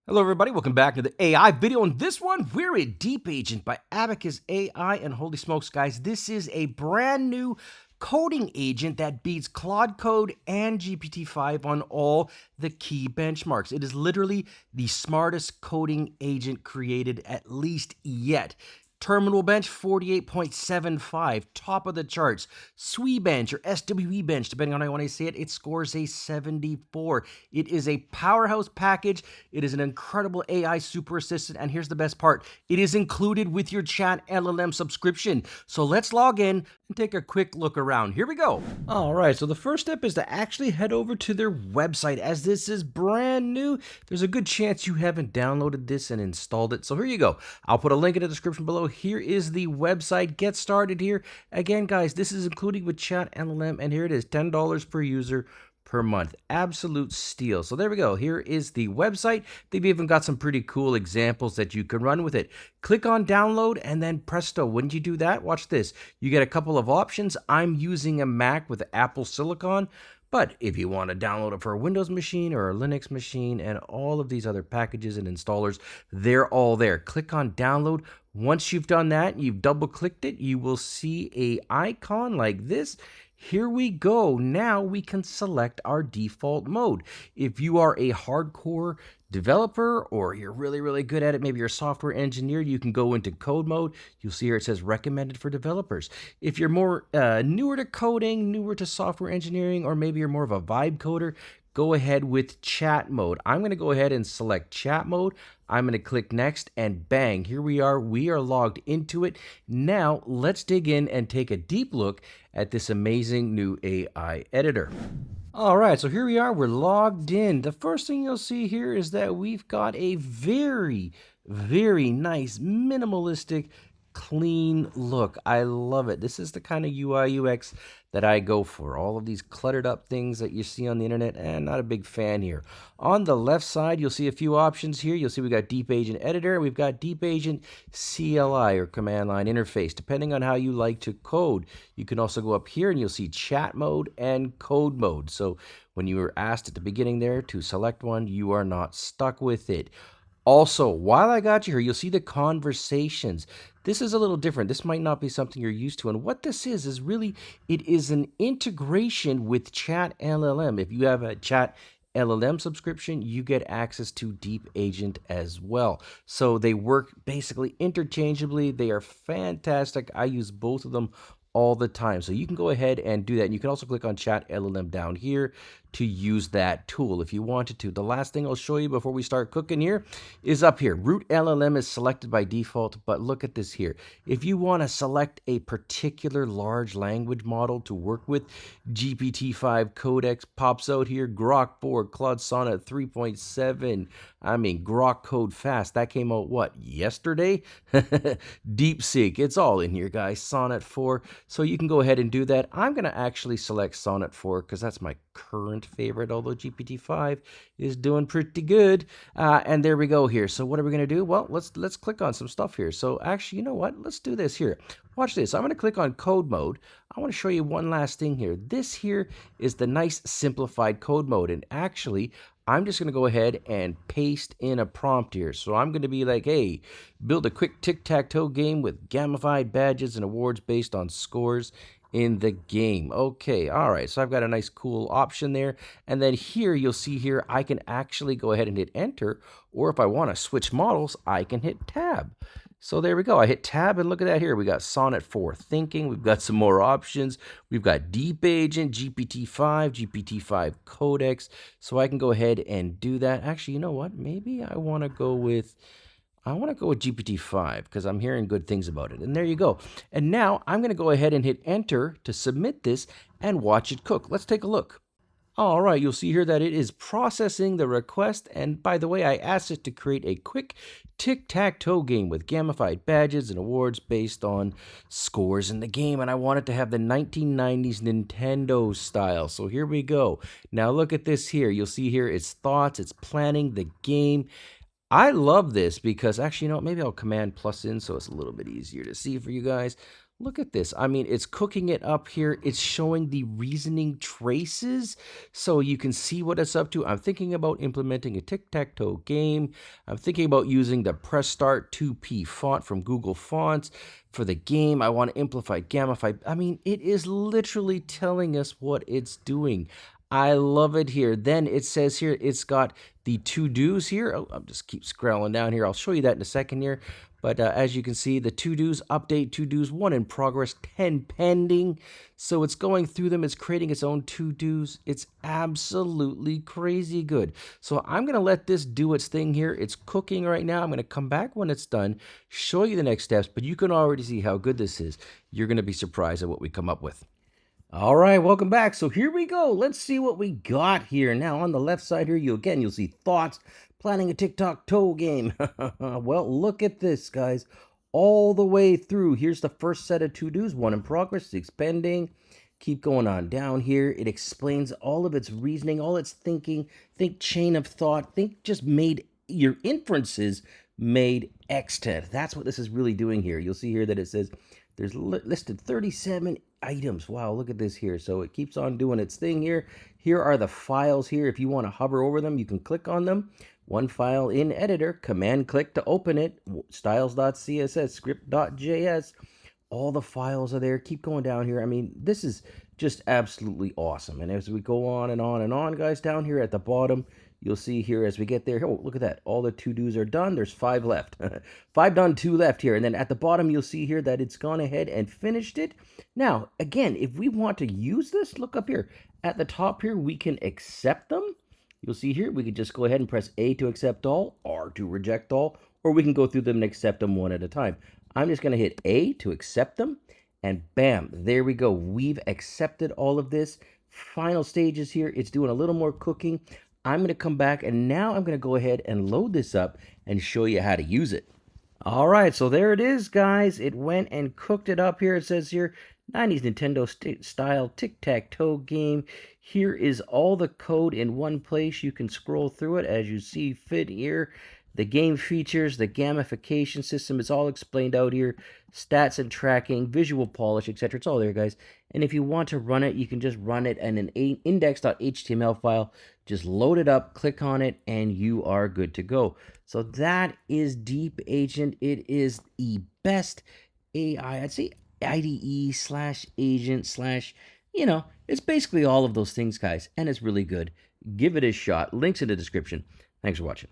Hello everybody, welcome back to the AI video. In this one, we're at DeepAgent by Abacus AI, and holy smokes guys, this is a brand new coding agent that beats Claude Code and GPT-5 on all the key benchmarks. It is literally the smartest coding agent created at least yet. Terminal bench 48.75, top of the charts. SWE-bench or SWE-bench, depending on how you want to say it, it scores a 74. It is a powerhouse package. It is an incredible AI super assistant, and here's the best part. It is included with your chat LLM subscription. So let's log in and take a quick look around. Here we go. All right, so the first step is to actually head over to their website. As this is brand new, there's a good chance you haven't downloaded this and installed it. So here you go. I'll put a link in the description below. Here is the website. Get started here. Again, guys, this is included with chat LLM, and here it is, $10 per user per month. Absolute steal. So there we go. Here is the website. They've even got some pretty cool examples that you can run with it. Click on download and then presto. When you do that, watch this. You get a couple of options. I'm using a Mac with Apple Silicon. But if you want to download it for a Windows machine or a Linux machine and all of these other packages and installers, they're all there. Click on download. Once you've done that, you've double clicked it, you will see an icon like this. Here we go. Now we can select our default mode. If you are a hardcore developer or you're really good at it, maybe you're a software engineer, you can go into code mode. You'll see here it says recommended for developers. If you're more newer to coding, newer to software engineering, or maybe you're more of a vibe coder, go ahead with chat mode. I'm going to go ahead and select chat mode. I'm going to click next, and bang, here we are. We are logged into it. Now let's dig in and take a deep look at this amazing new AI editor. All right, so here we are. We're logged in. The first thing you'll see here is that we've got a very nice, minimalistic, clean look. I love it. This is the kind of UI UX that I go for. All of these cluttered up things that you see on the internet, and not a big fan here. On the left side, you'll see a few options here. You'll see we got DeepAgent Editor. We've got DeepAgent CLI or Command Line Interface. Depending on how you like to code, you can also go up here and you'll see chat mode and code mode. So when you were asked at the beginning there to select one, you are not stuck with it. Also, while I got you here, you'll see the conversations. This is a little different. This might not be something you're used to. And what this is really, it is an integration with Chat LLM. If you have a Chat LLM subscription, you get access to DeepAgent as well. So they work basically interchangeably. They are fantastic. I use both of them all the time. So you can go ahead and do that. And you can also click on Chat LLM down here to use that tool if you wanted to. The last thing I'll show you before we start cooking here is up here. Root LLM is selected by default, but look at this here. If you want to select a particular large language model to work with, GPT-5 codex pops out here. Grok 4, Claude Sonnet 3.7. I mean, Grok code fast. That came out, what, yesterday? DeepSeek. It's all in here, guys. Sonnet 4. So you can go ahead and do that. I'm going to actually select Sonnet 4 because that's my current favorite, although GPT-5 is doing pretty good. And there we go here. So what are we going to do? Well, let's click on some stuff here. So actually, you know what? Let's do this here. Watch this. I'm going to click on code mode. I want to show you one last thing here. This here is the nice simplified code mode. And actually, I'm just going to go ahead and paste in a prompt here. So I'm going to be like, hey, build a quick tic-tac-toe game with gamified badges and awards based on scores in the game. Okay, all right, so I've got a nice cool option there. And then here, you'll see here, I can actually go ahead and hit enter, or if I want to switch models, I can hit tab. So there we go. I hit tab, and look at that here. We got Sonnet 4 thinking. We've got some more options. We've got DeepAgent, GPT-5, GPT-5 codex. So I can go ahead and do that. Actually, you know what? Maybe I want to go with GPT-5 because I'm hearing good things about it. And there you go. And now I'm going to go ahead and hit enter to submit this and watch it cook. Let's take a look. All right, you'll see here that it is processing the request. And by the way, I asked it to create a quick tic-tac-toe game with gamified badges and awards based on scores in the game. And I want it to have the 1990s Nintendo style. So here we go. Now look at this here. You'll see here its thoughts, it's planning the game. I love this because actually, you know, maybe I'll command plus in so it's a little bit easier to see for you guys. Look at this. I mean, it's cooking it up here. It's showing the reasoning traces so you can see what it's up to. I'm thinking about implementing a tic-tac-toe game. I'm thinking about using the Press Start 2P font from Google Fonts for the game. I want to amplify gamified. I mean, it is literally telling us what it's doing. I love it here. Then it says here, it's got the to-dos here. Oh, I'll just keep scrolling down here. I'll show you that in a second here. But as you can see, the to-dos update, to-dos 1 in progress, 10 pending. So it's going through them. It's creating its own to-dos. It's absolutely crazy good. So I'm going to let this do its thing here. It's cooking right now. I'm going to come back when it's done, show you the next steps, but you can already see how good this is. You're going to be surprised at what we come up with. All right, welcome back. So here we go. Let's see what we got here. Now on the left side here, you'll see thoughts, planning a tic-tac-toe game. Well, look at this, guys. All the way through. Here's the first set of to-dos, 1 in progress, 6 pending. Keep going on down here. It explains all of its reasoning, all its thinking. Think chain of thought. Think just made your inferences made extant. That's what this is really doing here. You'll see here that it says there's listed 37 items. Wow, look at this here. So it keeps on doing its thing here. Here are the files here. If you want to hover over them, you can click on them. One file in editor, command click to open it, styles.css, script.js. All the files are there. Keep going down here. I mean, this is just absolutely awesome. And as we go on and on and on, guys, down here at the bottom, you'll see here as we get there, oh, look at that. All the to-dos are done. There's 5 left. 5 done, 2 left here. And then at the bottom, you'll see here that it's gone ahead and finished it. Now, again, if we want to use this, look up here. At the top here, we can accept them. You'll see here, we could just go ahead and press A to accept all, R to reject all, or we can go through them and accept them one at a time. I'm just going to hit A to accept them, and bam, there we go. We've accepted all of this. Final stages here. It's doing a little more cooking. I'm going to come back, and now I'm going to go ahead and load this up and show you how to use it. All right, so there it is, guys. It went and cooked it up here. It says here, 90s Nintendo style tic-tac-toe game. Here is all the code in one place. You can scroll through it as you see fit here. The game features, the gamification system is all explained out here. Stats and tracking, visual polish, etc. It's all there, guys. And if you want to run it, you can just run it in an Index.html file. Just load it up, click on it, and you are good to go. So that is DeepAgent. It is the best AI, I'd say IDE slash agent slash, it's basically all of those things, guys. And it's really good. Give it a shot. Links in the description. Thanks for watching.